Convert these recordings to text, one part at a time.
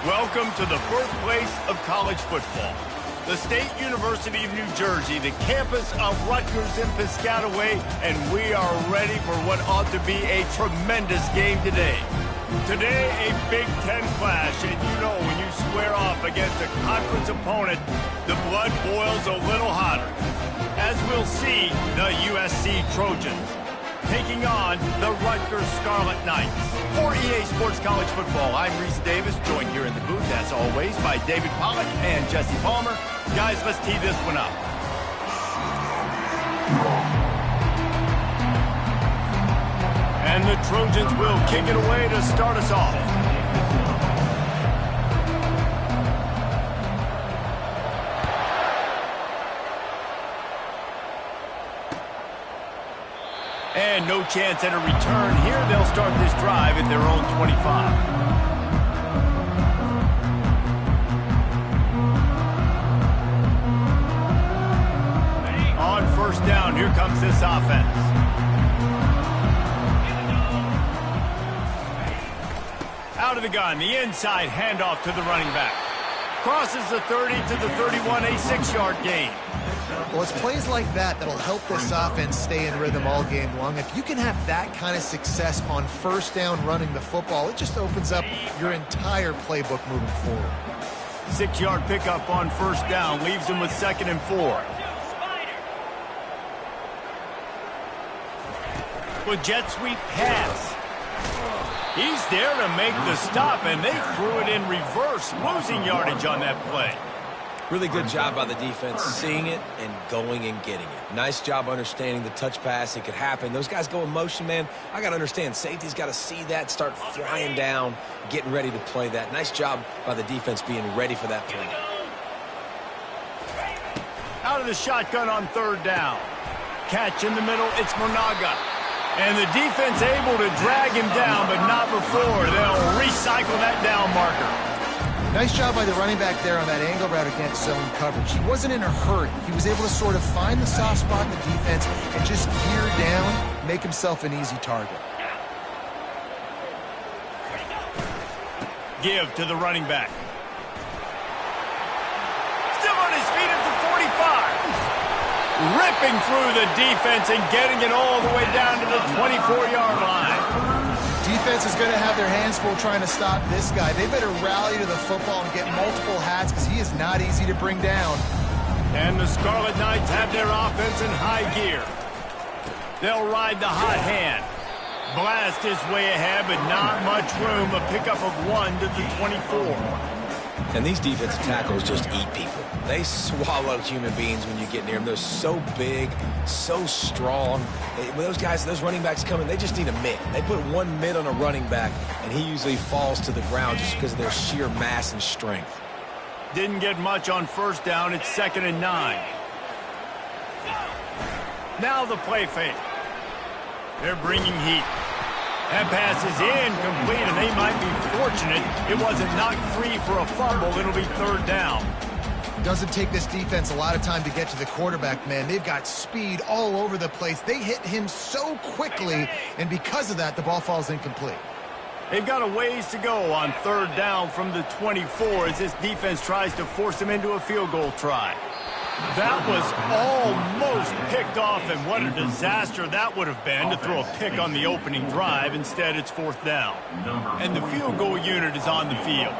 Welcome to the birthplace of college football. The State University of New Jersey, the campus of Rutgers in Piscataway, and we are ready for what ought to be a tremendous game today. Today, a Big Ten clash, and you know when you square off against a conference opponent, the blood boils a little hotter. As we'll see, the USC Trojans taking on the Rutgers Scarlet Knights. For EA Sports College Football, I'm Reese Davis, joined here in the booth, as always, by David Pollack and Jesse Palmer. Guys, let's tee this one up. And the Trojans will kick it away to start us off. And no chance at a return here. They'll start this drive at their own 25. On first down, here comes this offense. Out of the gun, the inside handoff to the running back. Crosses the 30 to the 31, a 6-yard gain. Well, it's plays like that that'll help this offense stay in rhythm all game long. If you can have that kind of success on first down running the football, it just opens up your entire playbook moving forward. 6-yard pickup on first down leaves them with 2nd and 4. With jet sweep pass. He's there to make the stop, and they threw it in reverse, losing yardage on that play. Really good job by the defense, seeing it and going and getting it. Nice job understanding the touch pass. It could happen. Those guys go in motion, man. I got to understand, safety's got to see that, start flying down, getting ready to play that. Nice job by the defense being ready for that play. Out of the shotgun on third down. Catch in the middle, it's Monaga. And the defense able to drag him down, but not before. They'll recycle that down marker. Nice job by the running back there on that angle route against zone coverage. He wasn't in a hurry. He was able to sort of find the soft spot in the defense and just gear down, make himself an easy target. Give to the running back. Still on his feet at the 45. Ripping through the defense and getting it all the way down to the 24-yard line. Defense is going to have their hands full trying to stop this guy. They better rally to the football and get multiple hats because he is not easy to bring down. And the Scarlet Knights have their offense in high gear. They'll ride the hot hand. Blast his way ahead, but not much room. A pickup of 1 to the 24. And these defensive tackles just eat people. They swallow human beings when you get near them. They're so big, so strong. When those guys, those running backs come in, they just need a mitt. They put one mitt on a running back, and he usually falls to the ground just because of their sheer mass and strength. Didn't get much on first down. It's 2nd and 9. Now the play fake. They're bringing heat. That pass is incomplete, and they might be fortunate it wasn't knocked free for a fumble. It'll be 3rd down. Doesn't take this defense a lot of time to get to the quarterback, man. They've got speed all over the place. They hit him so quickly, and because of that, the ball falls incomplete. They've got a ways to go on 3rd down from the 24 as this defense tries to force them into a field goal try. That was almost picked off, and what a disaster that would have been to throw a pick on the opening drive. Instead, it's 4th down. And the field goal unit is on the field.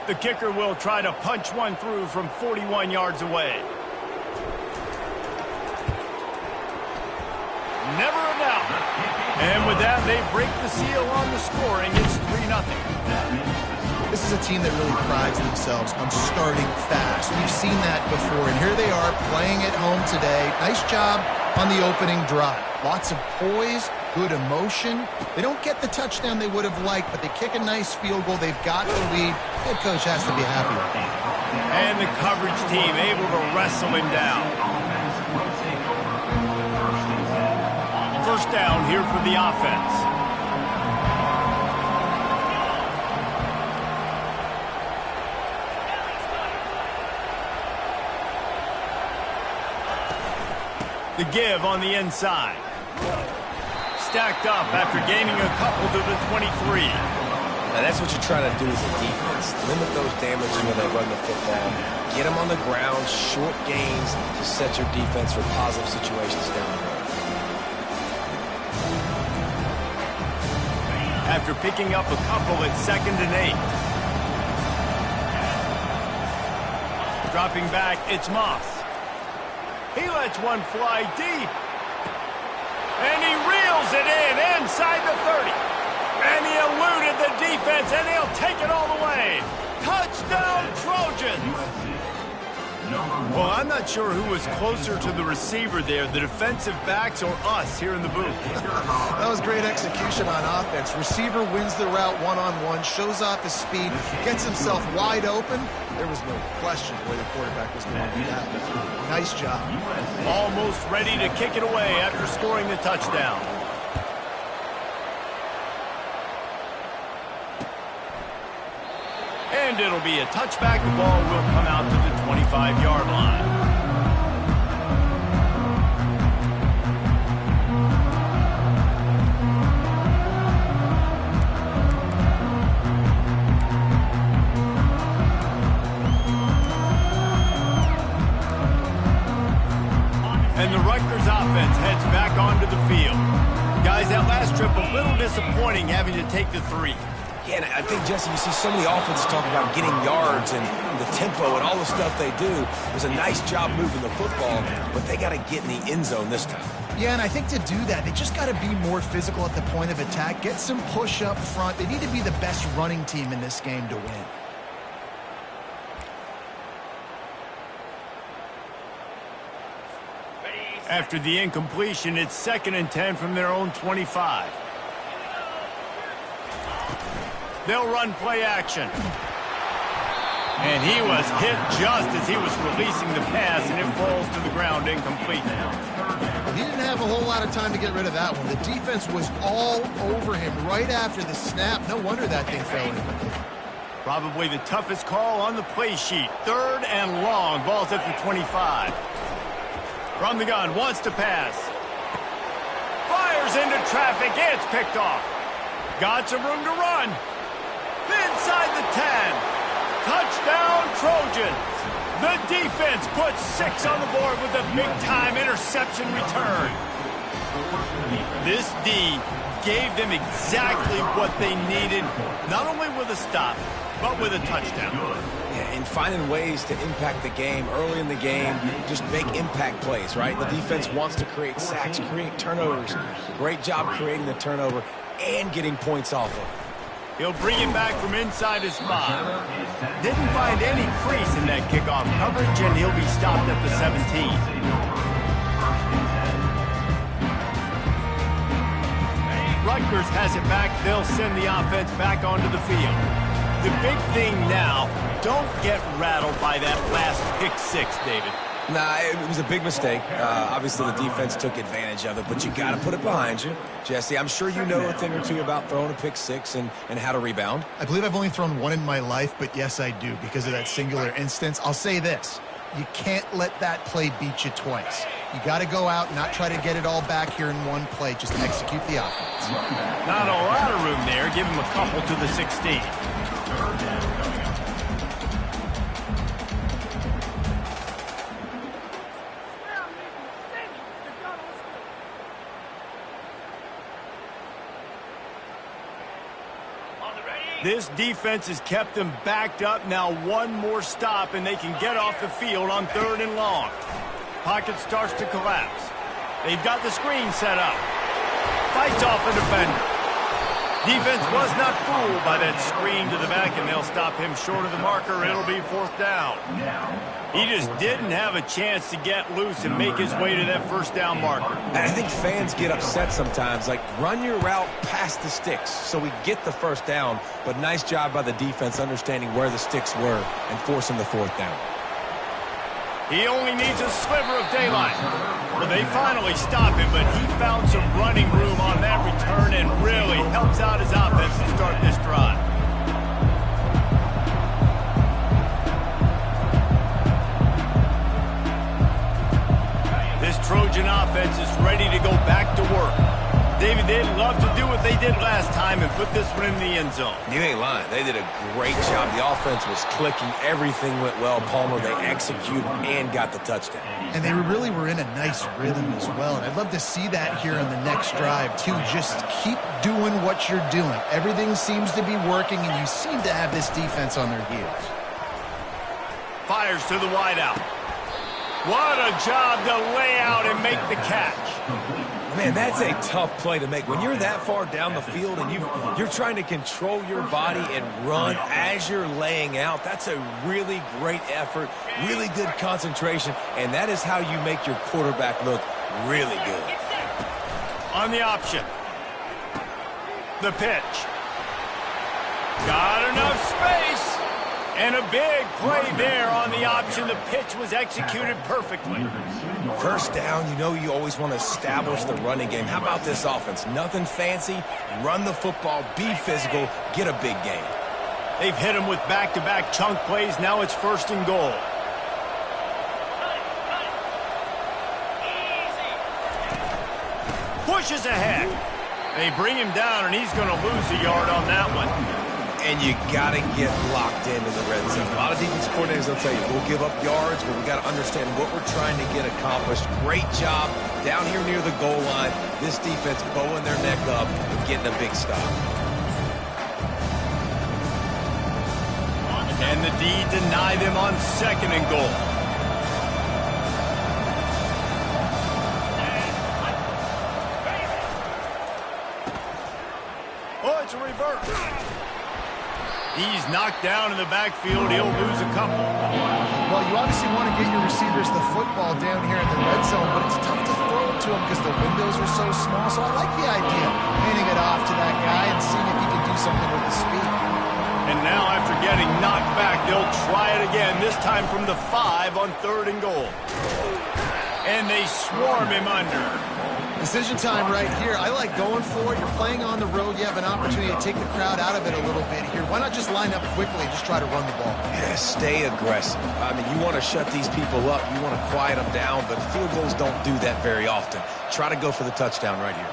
The kicker will try to punch one through from 41 yards away. Never a doubt. And with that, they break the seal on the scoring. It's 3-0. This is a team that really prides themselves on starting fast. We've seen that before, and here they are playing at home today. Nice job on the opening drive. Lots of poise, good emotion. They don't get the touchdown they would have liked, but they kick a nice field goal. They've got the lead. Head coach has to be happy with that. And the coverage team able to wrestle him down. First down here for the offense. The give on the inside. Stacked up after gaining a couple to the 23. Now, that's what you're trying to do as a defense. Limit those damages when they run the football. Get them on the ground, short gains to set your defense for positive situations down the road. After picking up a couple at 2nd and 8. Dropping back, it's Moss. He lets one fly deep. And he reels it in inside the 30. And he eluded the defense, and he'll take it all the way. Touchdown, Trojans! Well, I'm not sure who was closer to the receiver there, the defensive backs or us here in the booth. That was great execution on offense. Receiver wins the route one-on-one, shows off his speed, gets himself wide open. There was no question where the quarterback was going to do that. Nice job. Almost ready to kick it away after scoring the touchdown. And it'll be a touchback. The ball will come out to the 25-yard line. And the Rutgers offense heads back onto the field. Guys, that last trip a little disappointing having to take the 3. Yeah, and I think, Jesse, you see so many offenses talk about getting yards and the tempo and all the stuff they do. It was a nice job moving the football, but they got to get in the end zone this time. Yeah, and I think to do that, they just got to be more physical at the point of attack, get some push up front. They need to be the best running team in this game to win. After the incompletion, it's 2nd and 10 from their own 25. They'll run play action. And he was hit just as he was releasing the pass, and it falls to the ground incomplete. Well, he didn't have a whole lot of time to get rid of that one. The defense was all over him right after the snap. No wonder that thing fell in. Probably the toughest call on the play sheet. 3rd and long. Ball's at the 25. From the gun, wants to pass. Fires into traffic. It's picked off. Got some room to run. Inside the 10. Touchdown, Trojans. The defense puts 6 on the board with a big-time interception return. This D gave them exactly what they needed, not only with a stop, but with a touchdown. Yeah, and finding ways to impact the game early in the game, just make impact plays, right? The defense wants to create sacks, create turnovers. Great job creating the turnover and getting points off of it. He'll bring it back from inside his spot. Didn't find any crease in that kickoff coverage, and he'll be stopped at the 17. Rutgers has it back. They'll send the offense back onto the field. The big thing now, don't get rattled by that last pick 6, David. Nah, it was a big mistake. Obviously, the defense took advantage of it, but you got to put it behind you. Jesse, I'm sure you know a thing or two about throwing a pick 6 and how to rebound. I believe I've only thrown one in my life, but yes, I do because of that singular instance. I'll say this. You can't let that play beat you twice. You got to go out and not try to get it all back here in one play. Just execute the offense. Not a lot of room there. Give him a couple to the 16. This defense has kept them backed up. Now one more stop, and they can get off the field on 3rd and long. Pocket starts to collapse. They've got the screen set up. Fights off a defender. Defense was not fooled by that screen to the back, and they'll stop him short of the marker. It'll be 4th down. He just didn't have a chance to get loose and make his way to that 1st down marker. And I think fans get upset sometimes, like run your route past the sticks so we get the 1st down, but nice job by the defense understanding where the sticks were and forcing the 4th down. He only needs a sliver of daylight. Well, they finally stop him, but he found some running room on that return and really helps out his offense to start this drive. This Trojan offense is ready to go back to work. David, they'd love to do what they did last time and put this one in the end zone. You ain't lying. They did a great job. The offense was clicking. Everything went well. Palmer, they executed and got the touchdown. And they really were in a nice rhythm as well. And I'd love to see that here in the next drive, too. Just keep doing what you're doing. Everything seems to be working, and you seem to have this defense on their heels. Fires to the wideout. What a job to lay out and make the catch. Man, that's a tough play to make. When you're that far down the field and you're trying to control your body and run as you're laying out, that's a really great effort, really good concentration, and that is how you make your quarterback look really good. On the option. The pitch. Got enough space. And a big play there on the option. The pitch was executed perfectly. First down, you know you always want to establish the running game. How about this offense? Nothing fancy. Run the football, be physical, get a big gain. They've hit him with back-to-back chunk plays. Now it's 1st and goal. Pushes ahead. They bring him down, and he's going to lose a yard on that one. And you got to get locked in the red zone. A lot of defense coordinators will tell you, we'll give up yards, but we got to understand what we're trying to get accomplished. Great job down here near the goal line. This defense bowing their neck up and getting a big stop. And the D deny them on 2nd and goal. Oh, it's a reverse. He's knocked down in the backfield. He'll lose a couple. Well, you obviously want to get your receivers the football down here in the red zone, but it's tough to throw it to them because the windows are so small. So I like the idea of handing it off to that guy and seeing if he can do something with the speed. And now, after getting knocked back, they'll try it again, this time from the 5 on 3rd and goal. And they swarm him under. Decision time right here. I like going for it. You're playing on the road. You have an opportunity to take the crowd out of it a little bit here. Why not just line up quickly and just try to run the ball? Yeah, stay aggressive. I mean, you want to shut these people up. You want to quiet them down, but field goals don't do that very often. Try to go for the touchdown right here.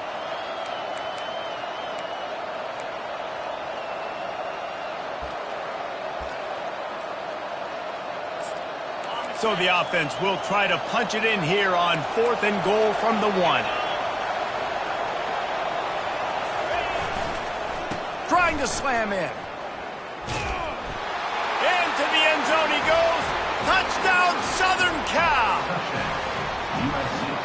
So the offense will try to punch it in here on 4th and goal from the 1. Trying to slam in. Into the end zone he goes. Touchdown, Southern Cal.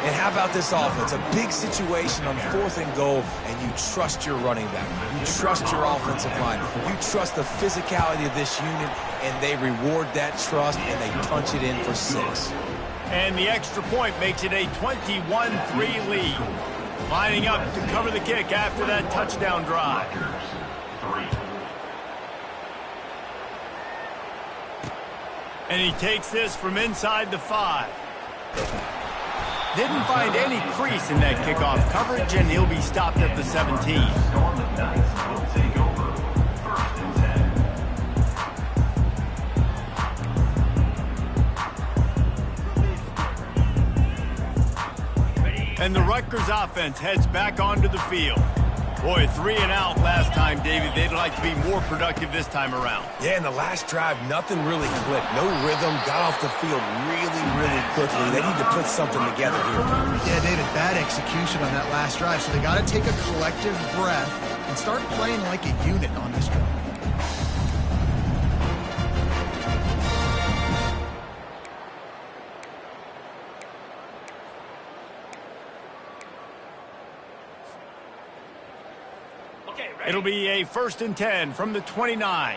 And how about this offense? A big situation on 4th and goal, and you trust your running back. You trust your offensive line. You trust the physicality of this unit, and they reward that trust, and they punch it in for 6. And the extra point makes it a 21-3 lead. Lining up to cover the kick after that touchdown drive. And he takes this from inside the 5. Didn't find any crease in that kickoff coverage, and he'll be stopped at the 17. And the Rutgers offense heads back onto the field. Boy, 3 and out last time, David. They'd like to be more productive this time around. Yeah, in the last drive, nothing really clicked. No rhythm, got off the field really quickly. They need to put something together here. Yeah, David, bad execution on that last drive. So they got to take a collective breath and start playing like a unit on this drive. It'll be a 1st and 10 from the 29.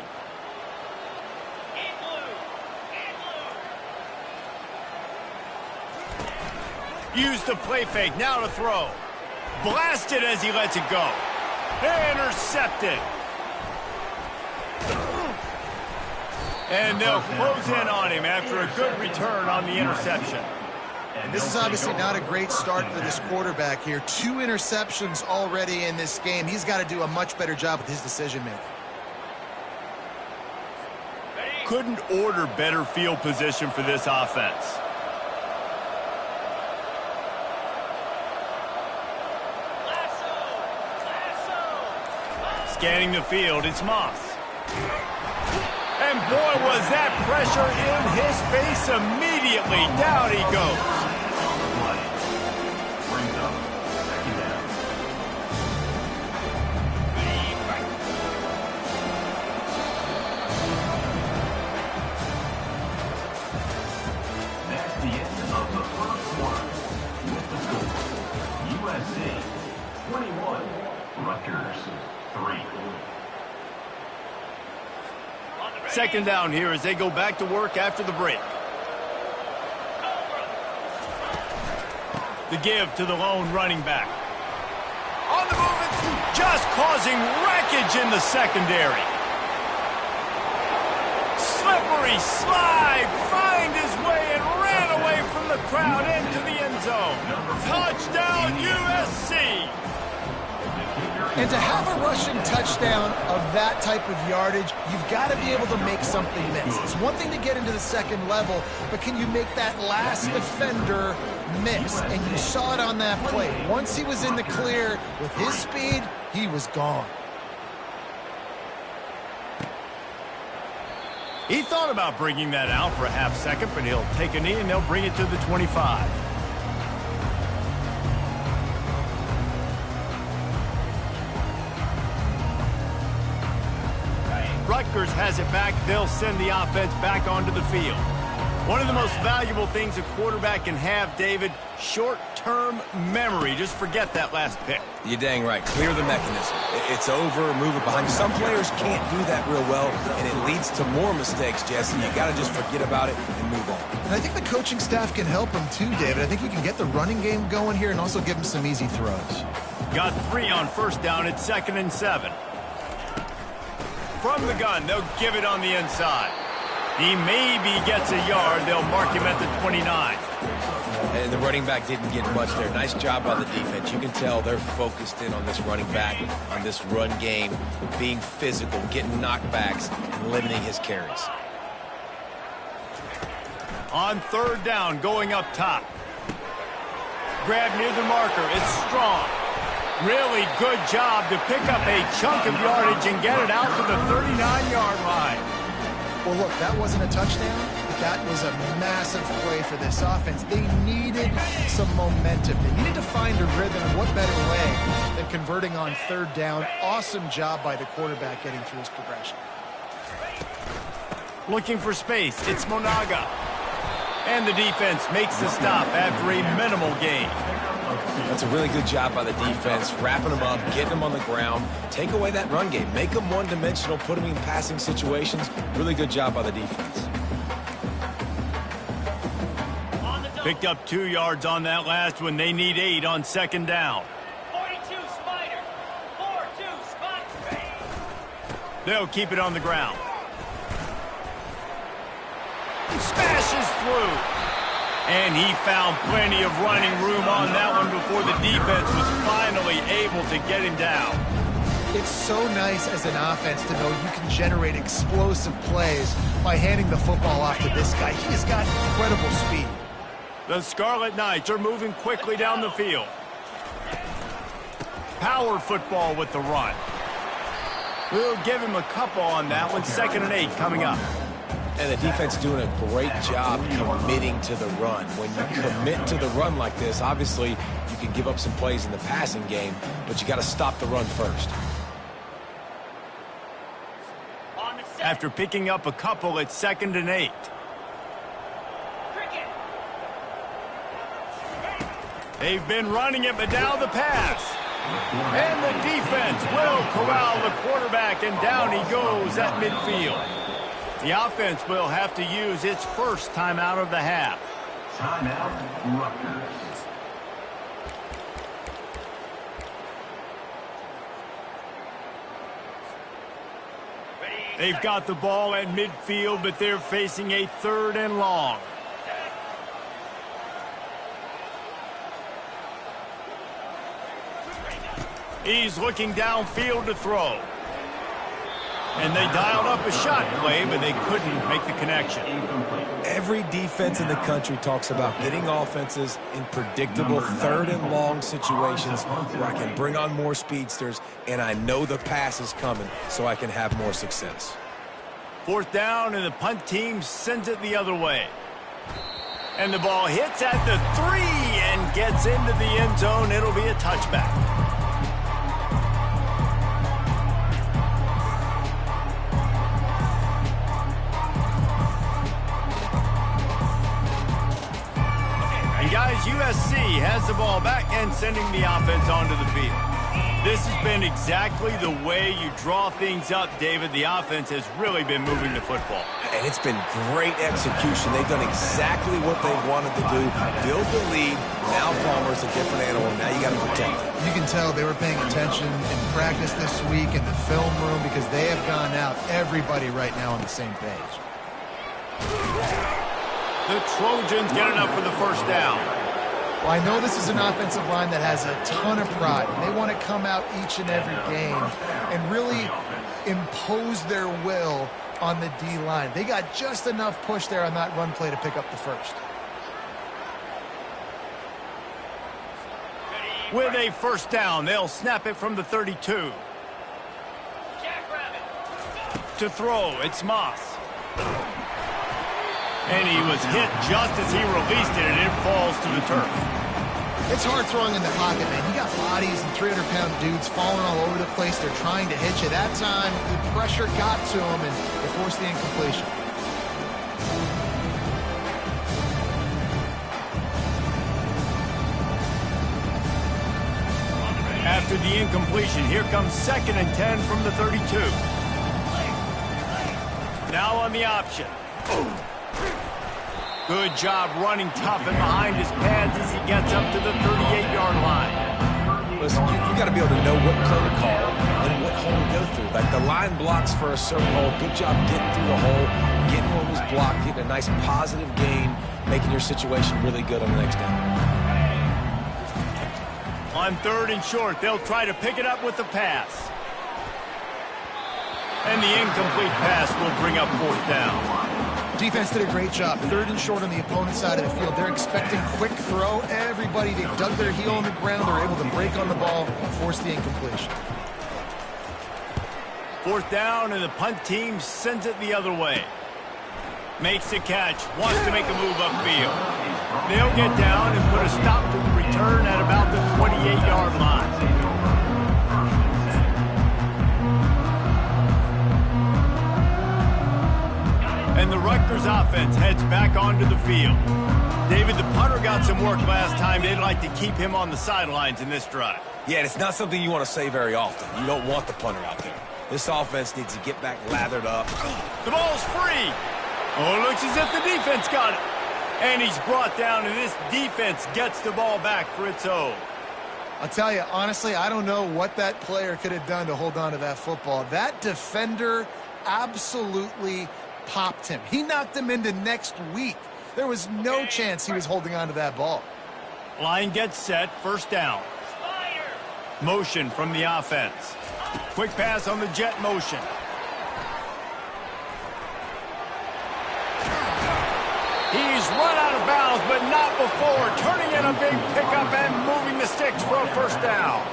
Use the play fake, now to throw. Blasted as he lets it go. Intercepted. And they'll close in on him after a good return on the interception. And this is obviously not a great start for this quarterback here. 2 interceptions already in this game. He's got to do a much better job with his decision-making. Couldn't order better field position for this offense. Scanning the field, it's Moss. And boy, was that pressure in his face immediately. Down he goes. Second down here as they go back to work after the break. The give to the lone running back. On the move, just causing wreckage in the secondary. Slippery slide, find his way and ran away from the crowd into the end zone. Touchdown USC. And to have a rushing touchdown of that type of yardage, you've got to be able to make something miss. It's one thing to get into the second level, but can you make that last defender miss? And you saw it on that play. Once he was in the clear with his speed, he was gone. He thought about bringing that out for a half second, but he'll take a knee and they'll bring it to the 25. Rutgers has it back. They'll send the offense back onto the field. One of the most valuable things a quarterback can have, David, short-term memory. Just forget that last pick. You're dang right. Clear the mechanism. It's over, move it behind. Some players can't do that real well, and it leads to more mistakes, Jesse. You got to just forget about it and move on. And I think the coaching staff can help him too, David. I think you can get the running game going here and also give him some easy throws. Got 3 on first down. It's 2nd and 7. From the gun, they'll give it on the inside. He maybe gets a yard. They'll mark him at the 29. And the running back didn't get much there. Nice job by the defense. You can tell they're focused in on this running back, on this run game, being physical, getting knockbacks, and limiting his carries. On third down, going up top. Grab near the marker. It's Strong. Really good job to pick up a chunk of yardage and get it out to the 39-yard line. Well, look, that wasn't a touchdown, but that was a massive play for this offense. They needed some momentum. They needed to find a rhythm. What better way than converting on third down? Awesome job by the quarterback getting through his progression. Looking for space. It's Monaga. And the defense makes the stop after a minimal gain. That's a really good job by the defense, wrapping them up, getting them on the ground. Take away that run game. Make them one-dimensional, put them in passing situations. Really good job by the defense. Picked up 2 yards on that last one. They need 8 on second down. 42 Spider. 4-2 Spider. They'll keep it on the ground. Smashes through. And he found plenty of running room on that one before the defense was finally able to get him down. It's so nice as an offense to know you can generate explosive plays by handing the football off to this guy. He has got incredible speed. The Scarlet Knights are moving quickly down the field. Power football with the run. We'll give him a couple on that one. 2nd and 8 coming up. And the defense doing a great job committing to the run. When you commit to the run like this, obviously you can give up some plays in the passing game, but you got to stop the run first. After picking up a couple, it's 2nd and 8. They've been running it, but now the pass. And the defense will corral the quarterback, and down he goes at midfield. The offense will have to use its first timeout of the half. Timeout, Rutgers. They've got the ball at midfield, but they're facing a 3rd and long. He's looking downfield to throw. And they dialed up a shot play, but they couldn't make the connection. Every defense in the country talks about getting offenses in predictable third and long situations where I can bring on more speedsters and I know the pass is coming so I can have more success. 4th down, and the punt team sends it the other way. And the ball hits at the 3 and gets into the end zone. It'll be a touchback. Guys, USC has the ball back and sending the offense onto the field. This has been exactly the way you draw things up, David. The offense has really been moving the football. And it's been great execution. They've done exactly what they wanted to do. Build the lead. Now Palmer's a different animal. Now you got to protect it. You can tell they were paying attention in practice this week in the film room because they have gone out, everybody right now on the same page. The Trojans get enough for the 1st down. Well, I know this is an offensive line that has a ton of pride. They want to come out each and every game and really impose their will on the D-line. They got just enough push there on that run play to pick up the 1st. With a 1st down, they'll snap it from the 32. To throw, it's Moss. And he was hit just as he released it, and it falls to the turf. It's hard throwing in the pocket, man. You got bodies and 300-pound dudes falling all over the place. They're trying to hit you. That time, the pressure got to him, and they forced the incompletion. After the incompletion, here comes 2nd and 10 from the 32. Now on the option. Good job running tough and behind his pads as he gets up to the 38-yard line. Listen, you got to be able to know what play to call and what hole to go through. Like the line blocks for a certain hole. Good job getting through the hole, getting what was blocked, getting a nice positive gain, making your situation really good on the next down. On 3rd and short, they'll try to pick it up with the pass. And the incomplete pass will bring up 4th down. Defense did a great job. 3rd and short on the opponent's side of the field. They're expecting quick throw. Everybody, they dug their heel on the ground. They're able to break on the ball and force the incompletion. 4th down, and the punt team sends it the other way. Makes the catch, wants to make a move upfield. They'll get down and put a stop to the return at about the 28-yard line. And the Rutgers offense heads back onto the field. David, the punter got some work last time. They'd like to keep him on the sidelines in this drive. Yeah, and it's not something you want to say very often. You don't want the punter out there. This offense needs to get back lathered up. The ball's free. Oh, it looks as if the defense got it. And he's brought down, and this defense gets the ball back for its own. I'll tell you, honestly, I don't know what that player could have done to hold on to that football. That defender absolutely popped him. He knocked him into next week. There was no chance he was holding on to that ball. Line gets set, 1st down. Motion from the offense. Quick pass on the jet motion. He's run out of bounds, but not before turning in a big pickup and moving the sticks for a 1st down.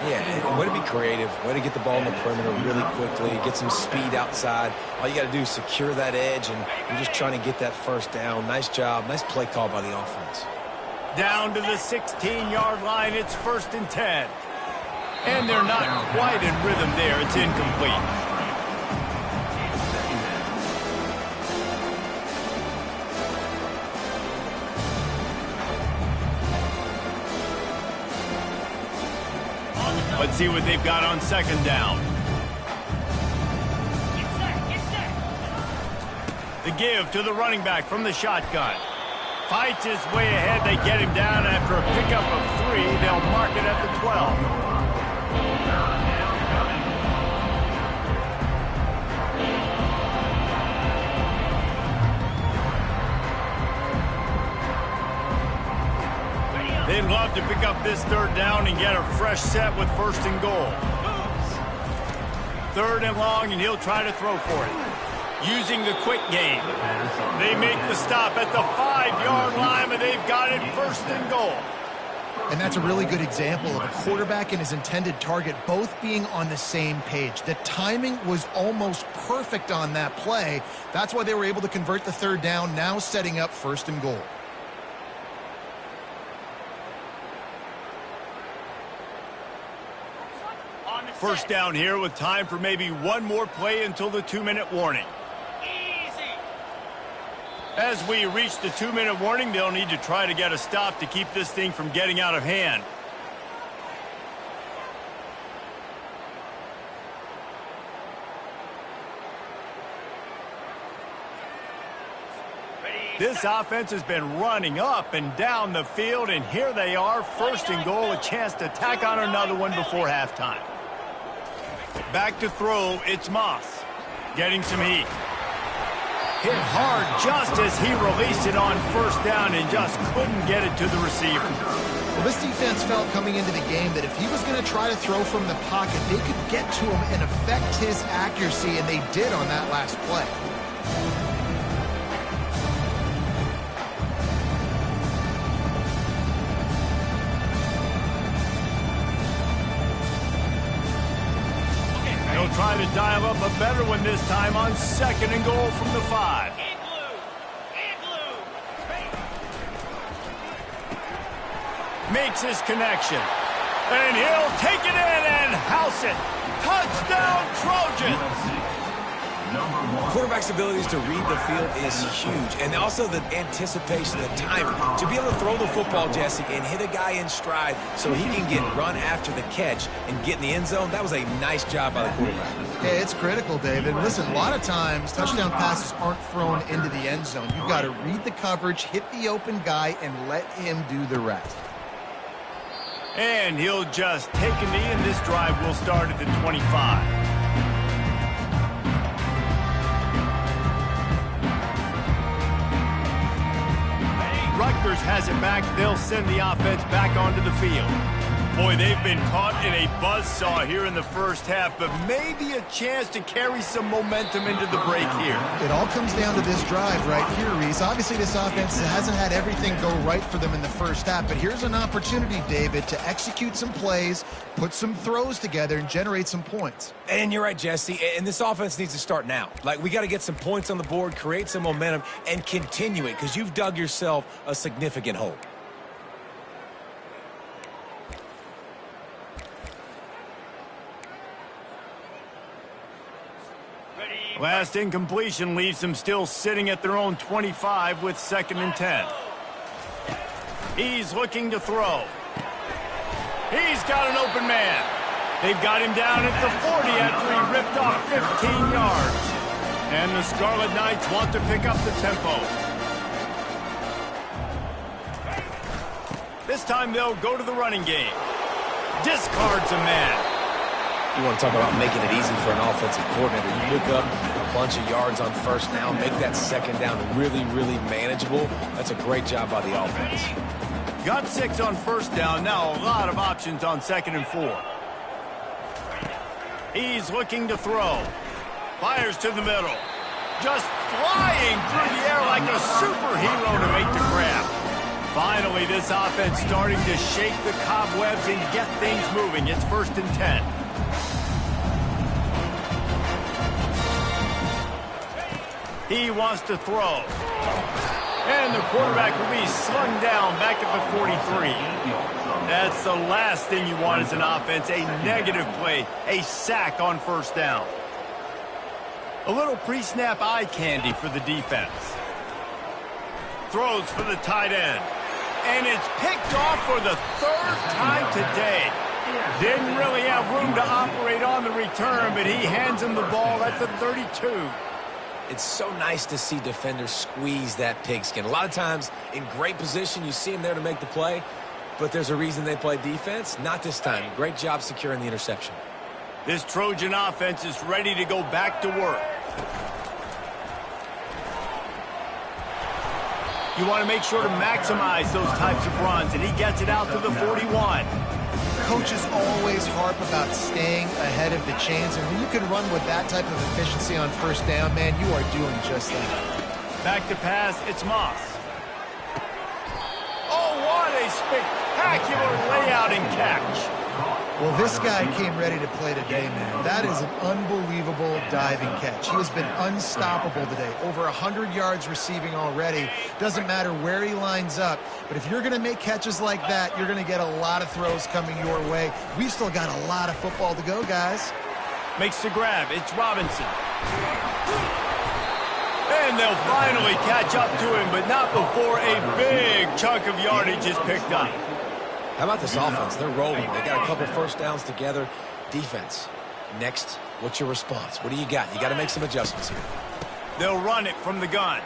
Yeah, way to be creative, way to get the ball in the perimeter really quickly, get some speed outside. All you got to do is secure that edge, and you're just trying to get that 1st down. Nice job, nice play call by the offense. Down to the 16-yard line, it's 1st and 10. And they're not quite in rhythm there. It's incomplete. Let's see what they've got on 2nd down. The give to the running back from the shotgun. Fights his way ahead. They get him down after a pickup of 3. They'll mark it at the 12. They'd love to pick up this 3rd down and get a fresh set with 1st and goal. 3rd and long, and he'll try to throw for it. Using the quick game. They make the stop at the 5-yard line, but they've got it 1st and goal. And that's a really good example of a quarterback and his intended target both being on the same page. The timing was almost perfect on that play. That's why they were able to convert the 3rd down, now setting up 1st and goal. First down here with time for maybe one more play until the 2-minute warning. Easy. As we reach the 2-minute warning, they'll need to try to get a stop to keep this thing from getting out of hand. This offense has been running up and down the field, and here they are, 1st and goal, a chance to tack on another one before halftime. Back to throw, it's Moss. Getting some heat. Hit hard just as he released it on 1st down and just couldn't get it to the receiver. Well, this defense felt coming into the game that if he was going to try to throw from the pocket, they could get to him and affect his accuracy, and they did on that last play. He'll try to dial up a better one this time on 2nd and goal from the 5. Makes his connection. And he'll take it in and house it. Touchdown, Trojans! Quarterback's abilities to read the field is huge, and also the anticipation, the timing. To be able to throw the football, Jesse, and hit a guy in stride so he can get run after the catch and get in the end zone, that was a nice job by the quarterback. Yeah, it's critical, David. Listen, a lot of times touchdown passes aren't thrown into the end zone. You've got to read the coverage, hit the open guy, and let him do the rest. And he'll just take a knee, and this drive will start at the 25. Rutgers has it back. They'll send the offense back onto the field. Boy, they've been caught in a buzzsaw here in the 1st half, but maybe a chance to carry some momentum into the break here. It all comes down to this drive right here, Reese. Obviously, this offense hasn't had everything go right for them in the 1st half, but here's an opportunity, David, to execute some plays, put some throws together, and generate some points. And you're right, Jesse, and this offense needs to start now. Like, we got to get some points on the board, create some momentum, and continue it, because you've dug yourself a significant hole. Last incompletion leaves them still sitting at their own 25 with 2nd and 10. He's looking to throw. He's got an open man. They've got him down at the 40 after he ripped off 15 yards. And the Scarlet Knights want to pick up the tempo. This time they'll go to the running game. Discards a man. You want to talk about making it easy for an offensive coordinator. You pick up a bunch of yards on 1st down, make that 2nd down really, really manageable. That's a great job by the offense. Got 6 on 1st down. Now a lot of options on 2nd and 4. He's looking to throw. Fires to the middle. Just flying through the air like a superhero to make the grab. Finally, this offense starting to shake the cobwebs and get things moving. It's 1st and 10. He wants to throw. And the quarterback will be slung down back at the 43. That's the last thing you want as an offense, a negative play, a sack on 1st down. A little pre-snap eye candy for the defense. Throws for the tight end. And it's picked off for the 3rd time today. Didn't really have room to operate on the return, but he hands him the ball at the 32. It's so nice to see defenders squeeze that pigskin. A lot of times in great position, you see them there to make the play, but there's a reason they play defense. Not this time. Great job securing the interception. This Trojan offense is ready to go back to work. You want to make sure to maximize those types of runs, and he gets it out to the 41. coaches always harp about staying ahead of the chains, and when you can run with that type of efficiency on first down, man, you are doing just that. Back to pass, it's Moss. Oh, what a spectacular layout and catch. Well, this guy came ready to play today, man. That is an unbelievable diving catch. He has been unstoppable today. Over 100 yards receiving already. Doesn't matter where he lines up, but if you're going to make catches like that, you're going to get a lot of throws coming your way. We've still got a lot of football to go, guys. Makes the grab. It's Robinson. And they'll finally catch up to him, but not before a big chunk of yardage is picked up. How about this offense? They're rolling. They got a couple first downs together. Defense. Next, what's your response? What do you got? You got to make some adjustments here. They'll run it from the gun.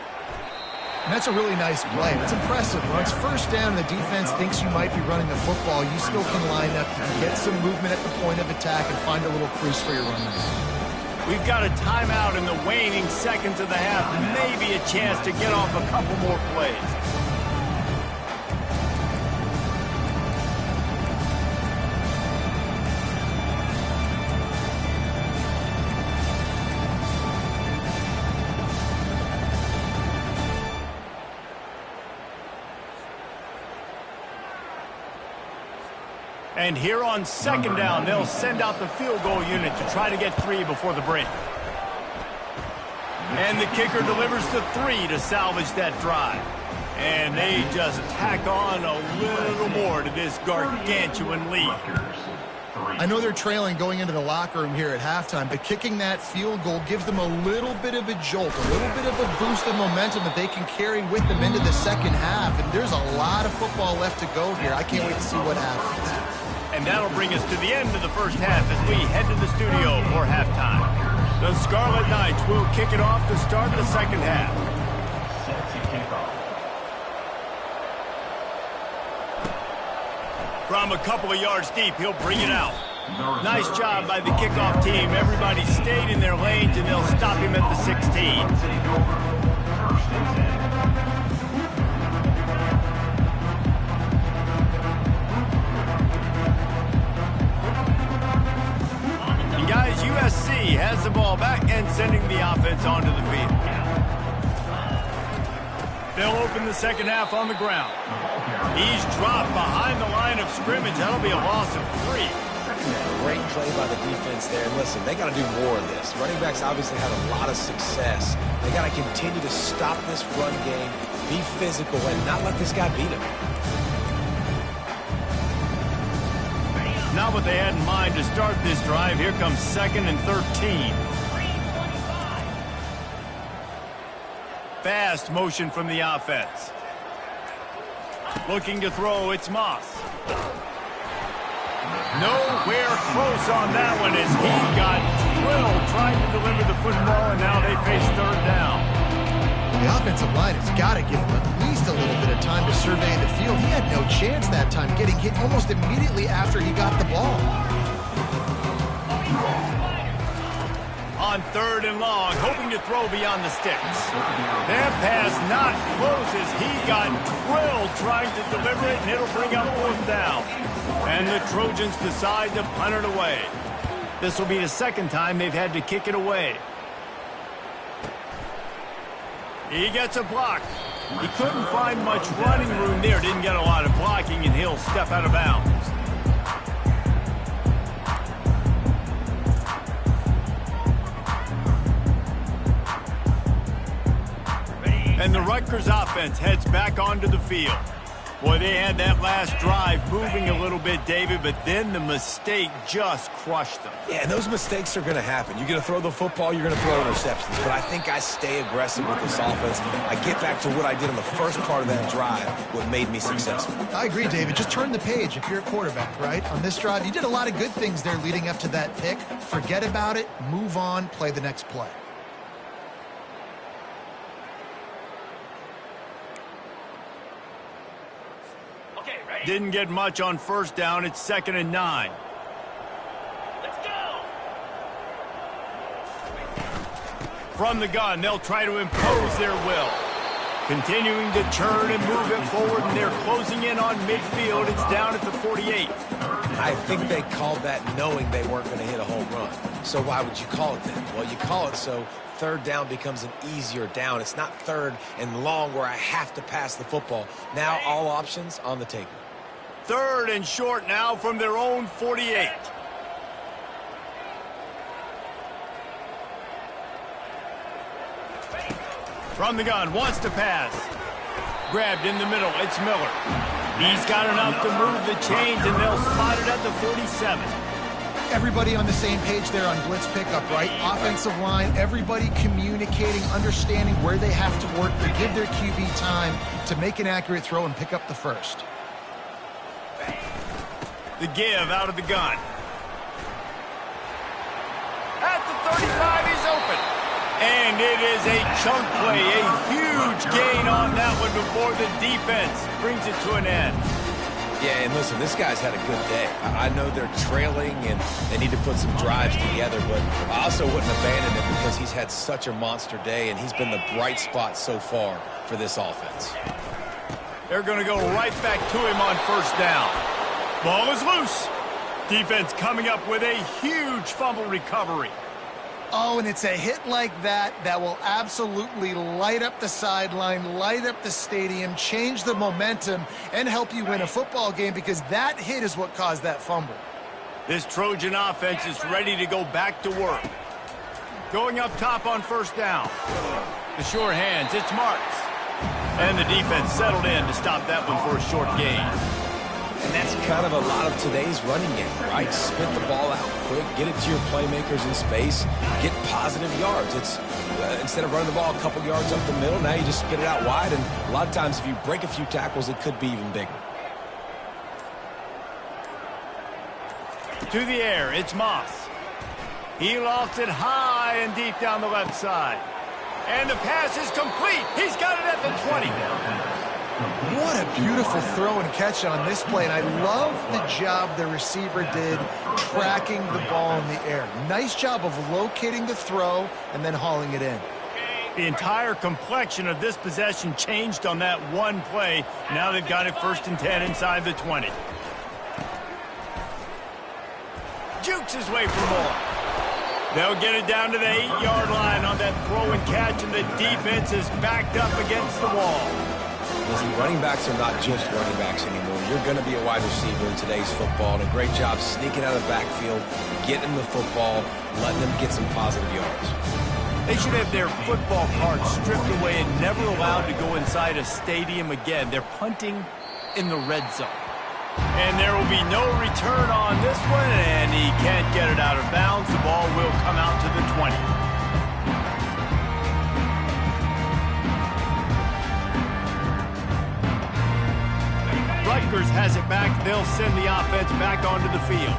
And that's a really nice play. It's impressive. When it's first down and the defense thinks you might be running the football, you still can line up, get some movement at the point of attack, and find a little crease for your runner. We've got a timeout in the waning seconds of the half. Maybe a chance to get off a couple more plays. And here on second down, they'll send out the field goal unit to try to get 3 before the break. And the kicker delivers the 3 to salvage that drive. And they just tack on a little more to this gargantuan lead. I know they're trailing going into the locker room here at halftime, but kicking that field goal gives them a little bit of a jolt, a little bit of a boost of momentum that they can carry with them into the second half. And there's a lot of football left to go here. I can't wait to see what happens. And that'll bring us to the end of the first half as we head to the studio for halftime. The Scarlet Knights will kick it off to start the second half. From a couple of yards deep, he'll bring it out. Nice job by the kickoff team. Everybody stayed in their lanes, and they'll stop him at the 16. Guys, USC has the ball back and sending the offense onto the field. They'll open the second half on the ground. He's dropped behind the line of scrimmage. That'll be a loss of 3. Great play by the defense there. And listen, they got to do more of this. Running backs obviously had a lot of success. They got to continue to stop this run game, be physical, and not let this guy beat him. Not what they had in mind to start this drive. Here comes 2nd and 13. Fast motion from the offense. Looking to throw, it's Moss. Nowhere close on that one as he got drilled trying to deliver the football, and now they face third down. The offensive line has got to give him at least a little bit of time to survey the field. He had no chance that time, getting hit almost immediately after he got the ball. On 3rd and long, hoping to throw beyond the sticks. That pass not close as he got drilled trying to deliver it, and it'll bring up 4th down. And the Trojans decide to punt it away. This will be the second time they've had to kick it away. He gets a block. He couldn't find much running room there. Didn't get a lot of blocking, and he'll step out of bounds. And the Rutgers offense heads back onto the field. Boy, they had that last drive moving a little bit, David, but then the mistake just crushed them. Yeah, those mistakes are going to happen. You're going to throw the football, you're going to throw interceptions. But I think I stay aggressive with this offense. I get back to what I did in the first part of that drive, what made me successful. I agree, David. Just turn the page if you're a quarterback, right? On this drive, you did a lot of good things there leading up to that pick. Forget about it, move on, play the next play. Didn't get much on first down. It's 2nd and 9. Let's go! From the gun, they'll try to impose their will. Continuing to turn and move it forward, and they're closing in on midfield. It's down at the 48. I think they called that knowing they weren't going to hit a home run. So why would you call it then? Well, you call it so third down becomes an easier down. It's not third and long where I have to pass the football. Now all options on the table. Third and short now from their own 48. From the gun, wants to pass. Grabbed in the middle, it's Miller. He's got enough to move the chains, and they'll spot it at the 47. Everybody on the same page there on blitz pickup, right? Offensive line, everybody communicating, understanding where they have to work to give their QB time to make an accurate throw and pick up the first. The give out of the gun. At the 35, he's open. And it is a chunk play, a huge gain on that one before the defense brings it to an end. Yeah, and listen, this guy's had a good day. I know they're trailing and they need to put some drives together, but I also wouldn't abandon him because he's had such a monster day, and he's been the bright spot so far for this offense. They're going to go right back to him on first down. Ball is loose. Defense coming up with a huge fumble recovery. Oh, and it's a hit like that that will absolutely light up the sideline, light up the stadium, change the momentum, and help you win a football game, because that hit is what caused that fumble. This Trojan offense is ready to go back to work. Going up top on first down. The sure hands, it's Marks. And the defense settled in to stop that one for a short gain. And that's kind of a lot of today's running game, right? Spit the ball out quick, get it to your playmakers in space, get positive yards. It's instead of running the ball a couple yards up the middle, now you just spit it out wide, and a lot of times if you break a few tackles, it could be even bigger. To the air, it's Moss. He lofts it high and deep down the left side. And the pass is complete. He's got it at the 20. What a beautiful throw and catch on this play, and I love the job the receiver did tracking the ball in the air. Nice job of locating the throw and then hauling it in. The entire complexion of this possession changed on that one play. Now they've got it 1st and 10 inside the 20. Jukes his way for more. They'll get it down to the 8-yard line on that throw and catch, and the defense is backed up against the wall. Listen, running backs are not just running backs anymore. You're going to be a wide receiver in today's football, and a great job sneaking out of the backfield, getting the football, letting them get some positive yards. They should have their football cards stripped away and never allowed to go inside a stadium again. They're punting in the red zone. And there will be no return on this one, and he can't get it out of bounds. The ball will come out to the 20. Rutgers has it back. They'll send the offense back onto the field.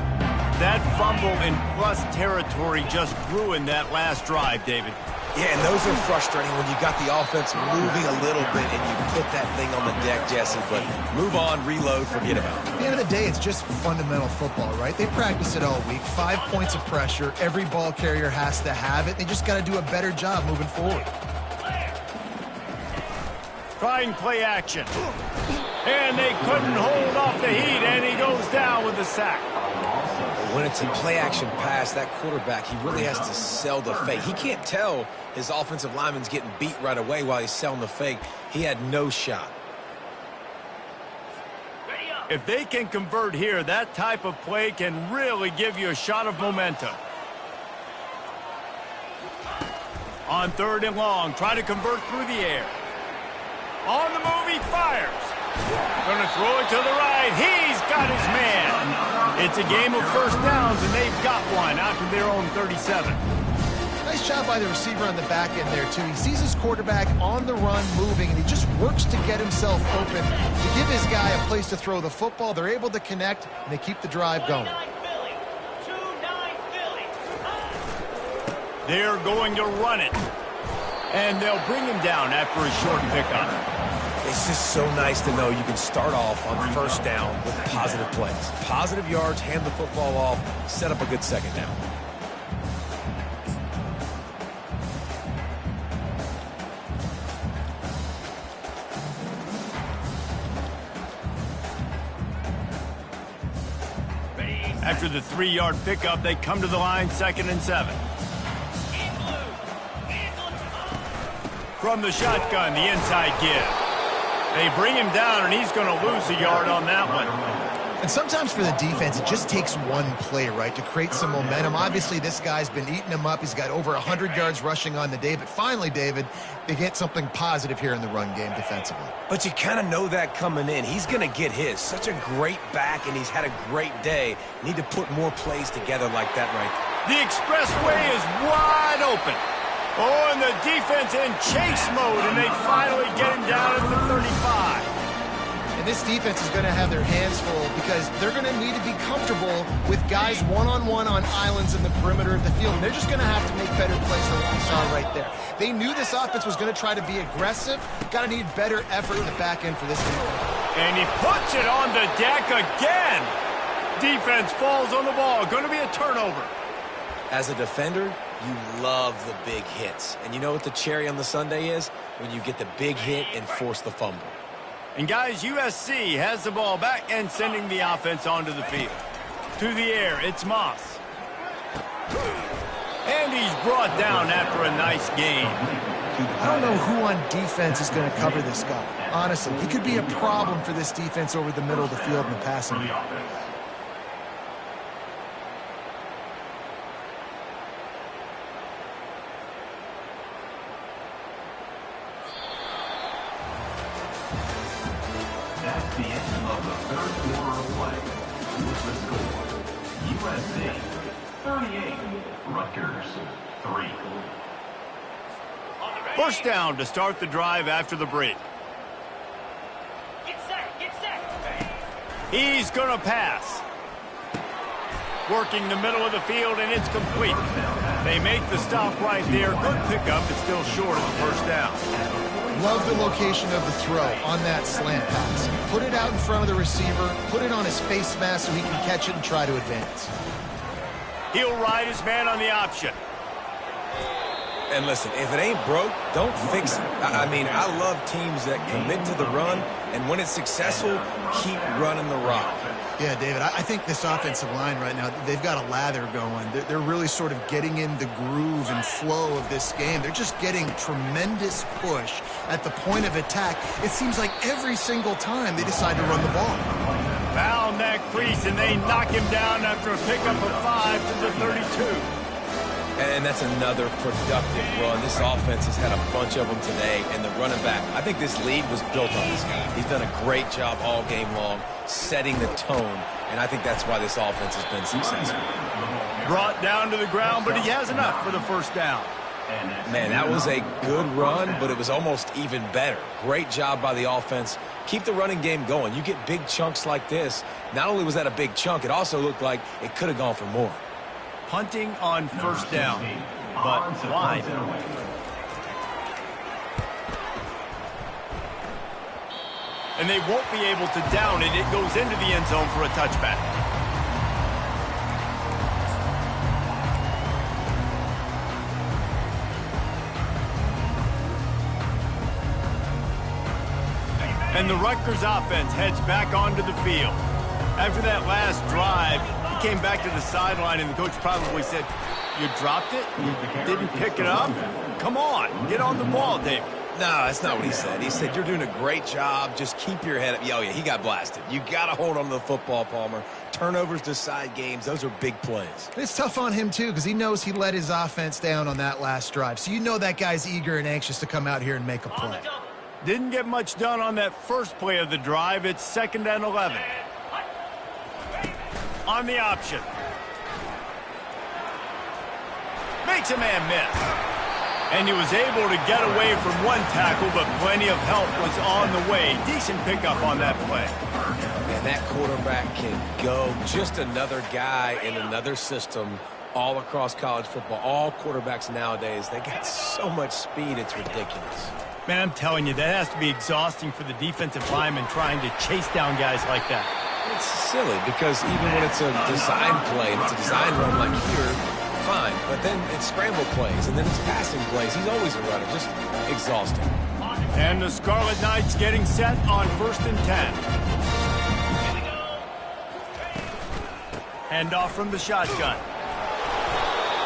That fumble in plus territory just ruined that last drive, David. Yeah, and those are frustrating when you got the offense moving a little bit and you put that thing on the deck, Jesse, but move on, reload, forget about it. At the end of the day, it's just fundamental football, right? They practice it all week. 5 points of pressure. Every ball carrier has to have it. They just got to do a better job moving forward. Trying play action. And they couldn't hold off the heat, and he goes down with the sack. When it's a play-action pass, that quarterback, he really has to sell the fake. He can't tell his offensive lineman's getting beat right away while he's selling the fake. He had no shot. If they can convert here, that type of play can really give you a shot of momentum. On 3rd and long, try to convert through the air. On the move, he fires. Going to throw it to the right. He's got his man. It's a game of first downs, and they've got one out to their own 37. Nice job by the receiver on the back end there, too. He sees his quarterback on the run moving, and he just works to get himself open to give his guy a place to throw the football. They're able to connect, and they keep the drive going. They're going to run it. And they'll bring him down after a short pickup. It's just so nice to know you can start off on first down with positive plays. Positive yards, hand the football off, set up a good second down. After the 3-yard pickup, they come to the line 2nd and 7. From the shotgun, the inside give. They bring him down, and he's going to lose a yard on that one. And sometimes for the defense, it just takes one play, right, to create some momentum. Obviously, this guy's been eating him up. He's got over 100 yards rushing on the day. But finally, David, they get something positive here in the run game defensively. But you kind of know that coming in. He's going to get his. Such a great back, and he's had a great day. Need to put more plays together like that right there. The expressway is wide open. Oh, and the defense in chase mode, and they finally get him down at the 35. And this defense is going to have their hands full because they're going to need to be comfortable with guys one-on-one on islands in the perimeter of the field. And they're just going to have to make better plays than what we saw right there. They knew this offense was going to try to be aggressive. Got to need better effort in the back end for this defense. And he puts it on the deck again. Defense falls on the ball. Going to be a turnover. As a defender, you love the big hits. And you know what the cherry on the sundae is? When you get the big hit and force the fumble. And guys, USC has the ball back and sending the offense onto the field. To the air, it's Moss. And he's brought down after a nice gain. I don't know who on defense is going to cover this guy. Honestly, he could be a problem for this defense over the middle of the field in the passing game. That's the end of the third quarter of play. With the score, USC 38, Rutgers 3. First down to start the drive after the break. Get set, get set. He's going to pass. Working the middle of the field, and it's complete. They make the stop right there. Good pickup, but still short of the first down. Love the location of the throw on that slant pass. Put it out in front of the receiver, put it on his face mask so he can catch it and try to advance. He'll ride his man on the option. And listen, if it ain't broke, don't fix it. I mean, I love teams that commit to the run, and when it's successful, keep running the rock. Yeah, David, I think this offensive line right now, they've got a lather going. They're really sort of getting in the groove and flow of this game. They're just getting tremendous push at the point of attack. It seems like every single time they decide to run the ball. Found that crease, and they knock him down after a pickup of 5 to the 32. And that's another productive run. This offense has had a bunch of them today, and the running back, I think this lead was built on this guy. He's done a great job all game long, setting the tone, and I think that's why this offense has been successful. Brought down to the ground, but he has enough for the first down. Man, that was a good run, but it was almost even better. Great job by the offense. Keep the running game going. You get big chunks like this. Not only was that a big chunk, it also looked like it could have gone for more. Punting on first down, but wide. And they won't be able to down it. It goes into the end zone for a touchback. And the Rutgers offense heads back onto the field. After that last drive, he came back to the sideline, and the coach probably said, "You dropped it? You didn't pick it up? Come on, get on the ball, David." No, that's not what he said. He said, "You're doing a great job. Just keep your head up." Oh, yeah, he got blasted. You got to hold on to the football, Palmer. Turnovers decide games. Those are big plays. It's tough on him, too, because he knows he let his offense down on that last drive. So you know that guy's eager and anxious to come out here and make a play. Didn't get much done on that first play of the drive. It's 2nd and 11. On the option. Makes a man miss. And he was able to get away from one tackle, but plenty of help was on the way. Decent pickup on that play. And that quarterback can go. Just another guy in another system all across college football. All quarterbacks nowadays, they got so much speed, it's ridiculous. Man, I'm telling you, that has to be exhausting for the defensive lineman trying to chase down guys like that. It's silly because even when it's a design play and it's a design run like here, fine. But then it's scramble plays and then it's passing plays. He's always a runner. Just exhausting. And the Scarlet Knights getting set on 1st and 10. Hand off from the shotgun.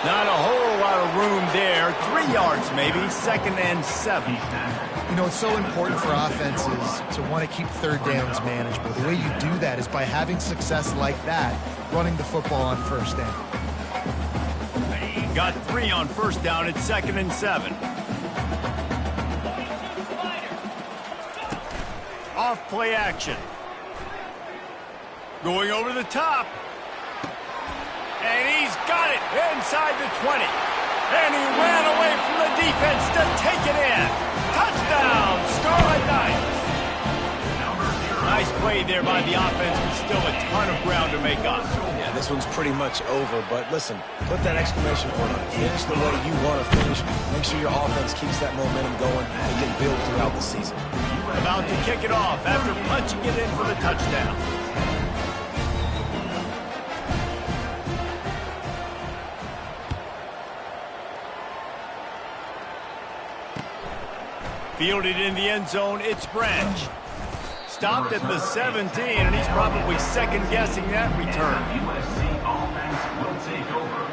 Not a whole lot of room there. 3 yards maybe, 2nd and 7. You know, it's so important for offenses to want to keep third downs manageable. The way you do that is by having success like that, running the football on first down. Got 3 on first down at 2nd and 7. Off play action. Going over the top. And he's got it inside the 20. And he ran away from the defense to take it in. Touchdown, Scarlet Knights. Nice play there by the offense, but still a ton of ground to make up. Yeah, this one's pretty much over, but listen, put that exclamation point on it. Finish the way you want to finish. Make sure your offense keeps that momentum going and can build throughout the season. About to kick it off after punching it in for the touchdown. Fielded in the end zone, it's Branch. Stopped at the 17, and he's probably second-guessing that return. USC offense will take over.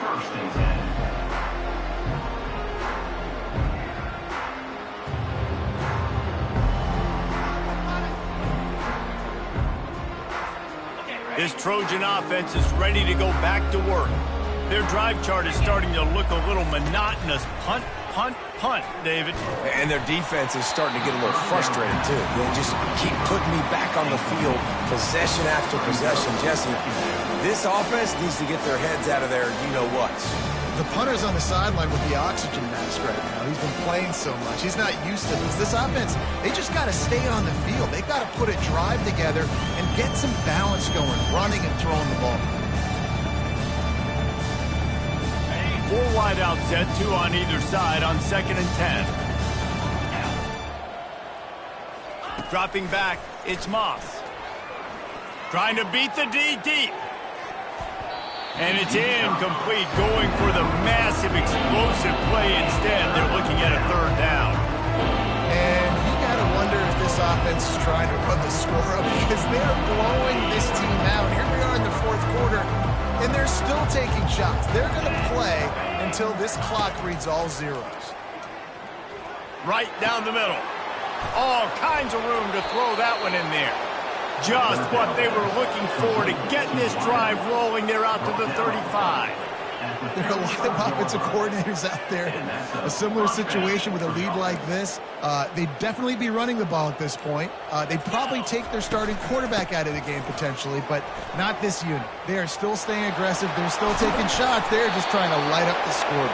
1st and 10. This Trojan offense is ready to go back to work. Their drive chart is starting to look a little monotonous. Punt, punt, punt, David. And their defense is starting to get a little frustrated, too. They just keep putting me back on the field, possession after possession. Jesse, this offense needs to get their heads out of their you-know-whats. The punter's on the sideline with the oxygen mask right now. He's been playing so much. He's not used to this. This offense, they just got to stay on the field. They got to put a drive together and get some balance going, running and throwing the ball. 4 wide out set, 2 on either side on 2nd and 10. Dropping back, it's Moss. Trying to beat the D deep. And it's incomplete, going for the massive explosive play instead. They're looking at a 3rd down. And you got to wonder if this offense is trying to run the score up because they're blowing this team out. Here we are in the 4th quarter, and they're still taking shots. They're going to play until this clock reads all zeros. Right down the middle. All kinds of room to throw that one in there. Just what they were looking for to get this drive rolling. They're out to the 35. There are a lot of offensive coordinators out there in a similar situation with a lead like this. They'd definitely be running the ball at this point. They'd probably take their starting quarterback out of the game potentially, but not this unit. They are still staying aggressive. They're still taking shots. They're just trying to light up the scoreboard.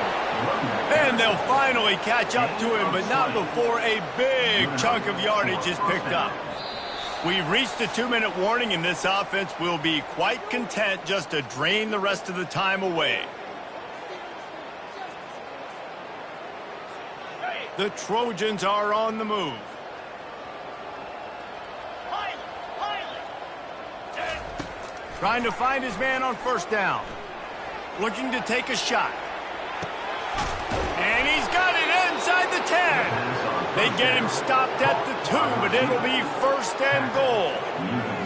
And they'll finally catch up to him, but not before a big chunk of yardage is picked up. We've reached the 2-minute warning, and this offense will be quite content just to drain the rest of the time away. The Trojans are on the move. Trying to find his man on 1st down. Looking to take a shot. And he's got it inside the 10. They get him stopped at the 2, but it'll be 1st and goal.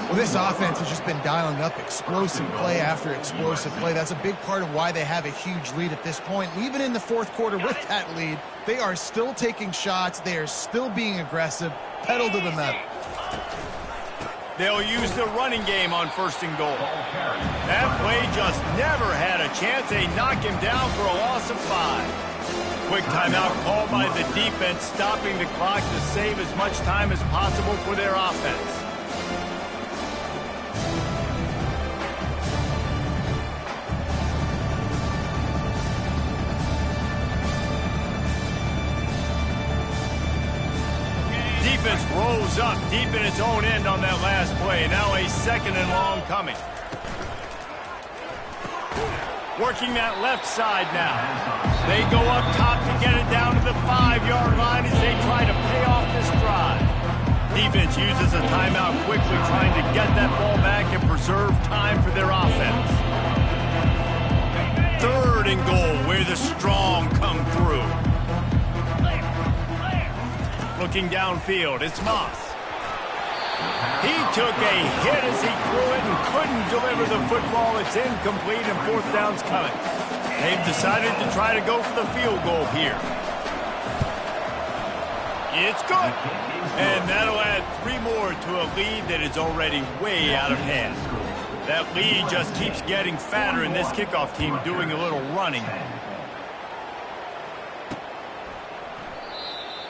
Well, this offense has just been dialing up explosive play after explosive play. That's a big part of why they have a huge lead at this point. Even in the 4th quarter with that lead, they are still taking shots. They are still being aggressive, pedal to the metal. They'll use the running game on 1st and goal. That play just never had a chance. They knock him down for a loss of 5. Quick timeout called by the defense, stopping the clock to save as much time as possible for their offense. Defense rolls up deep in its own end on that last play. Now a 2nd and long coming. Working that left side now. They go up top to get it down to the 5-yard line as they try to pay off this drive. Defense uses a timeout quickly, trying to get that ball back and preserve time for their offense. 3rd and goal, where the strong come through. Looking downfield, it's Moss. He took a hit as he threw it and couldn't deliver the football. It's incomplete and fourth down's coming. They've decided to try to go for the field goal here. It's good. And that'll add 3 more to a lead that is already way out of hand. That lead just keeps getting fatter, and this kickoff team doing a little running.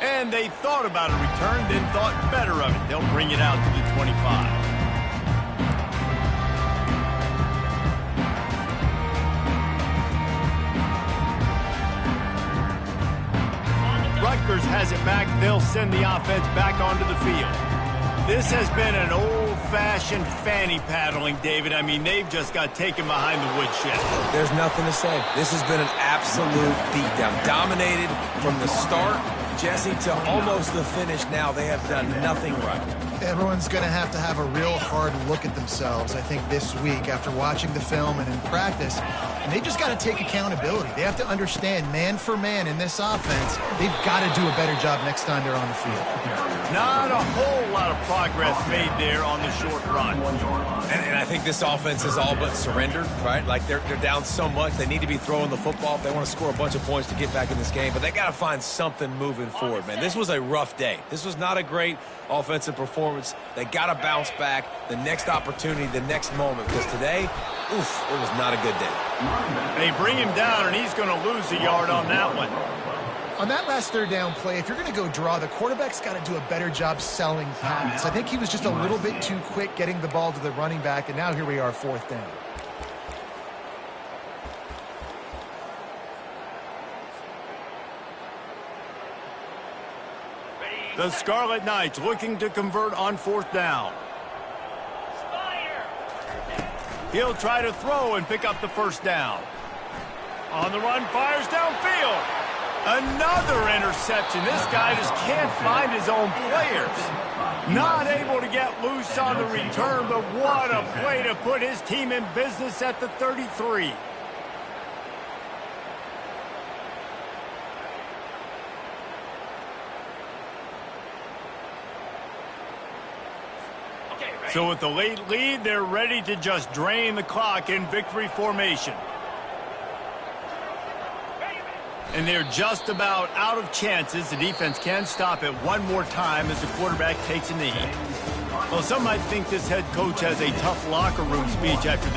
And they thought about a return, then thought better of it. They'll bring it out to the 25. Rutgers has it back. They'll send the offense back onto the field. This has been an old-fashioned fanny paddling, David. I mean, they've just got taken behind the woodshed. There's nothing to say. This has been an absolute beatdown. Dominated from the start, Jesse, to almost the finish now. They have done nothing right. Everyone's going to have a real hard look at themselves, I think, this week after watching the film and in practice. And they've just got to take accountability. They have to understand, man for man in this offense, they've got to do a better job next time they're on the field. Not a whole lot of progress made there on the short run. And I think this offense is all but surrendered, right? Like, they're down so much. They need to be throwing the football if they want to score a bunch of points to get back in this game. But they got to find something moving forward, man. This was a rough day. This was not a great offensive performance. They got to bounce back the next opportunity, the next moment. Because today, oof, it was not a good day. They bring him down, and he's going to lose a yard on that one. On that last third down play, if you're going to go draw, the quarterback's got to do a better job selling patterns. I think he was just a little bit too quick getting the ball to the running back, and now here we are, fourth down. The Scarlet Knights looking to convert on fourth down. He'll try to throw and pick up the first down. On the run, fires downfield. Another interception. This guy just can't find his own players. Not able to get loose on the return, but what a play to put his team in business at the 33. So with the late lead, they're ready to just drain the clock in victory formation. And they're just about out of chances. The defense can stop it one more time as the quarterback takes a knee. Well, some might think this head coach has a tough locker room speech after this.